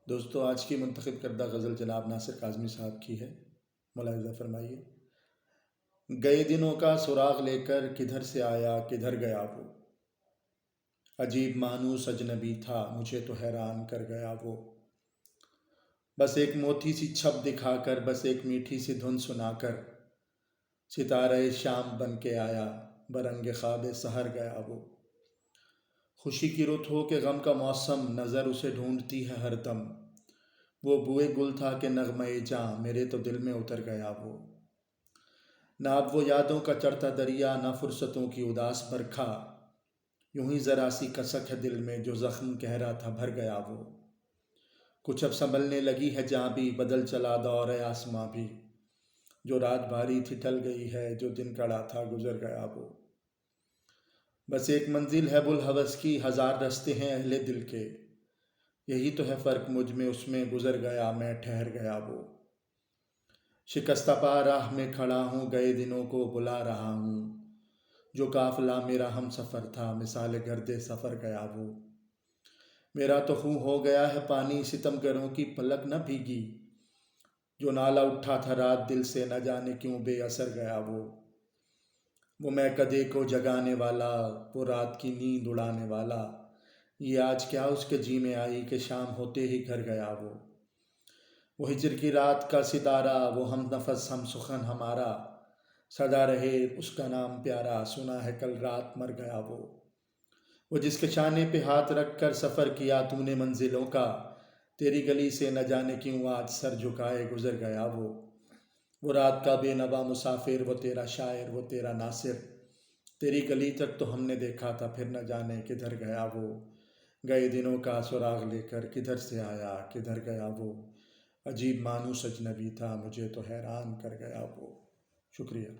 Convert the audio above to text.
دوستو، آج کی منتخب کردہ غزل جناب ناصر کاظمی صاحب کی ہے، ملاحظہ فرمائیے۔ گئے دنوں کا سراغ لے کر کدھر سے آیا کدھر گیا وہ، عجیب مانوس اجنبی تھا مجھے تو حیران کر گیا وہ۔ بس ایک موتی سی چھپ دکھا کر، بس ایک میٹھی سی دھن سنا کر، ستارہ شام بن کے آیا برنگ خواب سحر گیا وہ۔ خوشی کی رت ہو کہ غم کا موسم، نظر اسے ڈھونڈتی ہے ہر دم، وہ بوئے گل تھا کہ نغمہ جاں میرے تو دل میں اتر گیا وہ۔ نہ اب وہ یادوں کا چڑھتا دریا، نہ فرصتوں کی اداس برکھا، یوں ہی ذرا سی کسک ہے دل میں جو زخم گہرا تھا بھر گیا وہ۔ کچھ اب سنبھلنے لگی ہے جاں بھی، بدل چلا دور آسماں بھی، جو رات بھاری تھی ٹل گئی ہے، جو دن کڑا تھا گزر گیا وہ۔ بس ایک منزل ہے بوالہوس کی، ہزار رستے ہیں اہل دل کے، یہی تو ہے فرق مجھ میں اس میں، گزر گیا میں ٹھہر گیا وہ۔ شکستہ پا راہ میں کھڑا ہوں، گئے دنوں کو بلا رہا ہوں، جو قافلہ میرا ہم سفر تھا مثال گرد سفر گیا وہ۔ میرا تو خوں ہو گیا ہے پانی، ستم گروں کی پلک نہ بھیگی، جو نالا اٹھا تھا رات دل سے نہ جانے کیوں بے اثر گیا وہ میں کدے کو جگانے والا، وہ رات کی نیند اڑانے والا، یہ آج کیا اس کے جی میں آئی کہ شام ہوتے ہی گھر گیا وہ ہجر کی رات کا ستارہ، وہ ہم نفس ہم سخن ہمارا، سدا رہے اس کا نام پیارا، سنا ہے کل رات مر گیا وہ جس کے شانے پہ ہاتھ رکھ کر سفر کیا تو نے منزلوں کا، تیری گلی سے نہ جانے کیوں آج سر جھکائے گزر گیا وہ رات کا بے نوا مسافر، وہ تیرا شاعر وہ تیرا ناصر، تیری گلی تک تو ہم نے دیکھا تھا پھر نہ جانے کدھر گیا وہ۔ گئے دنوں کا سراغ لے کر کدھر سے آیا کدھر گیا وہ، عجیب مانوس اجنبی تھا مجھے تو حیران کر گیا وہ۔ شکریہ۔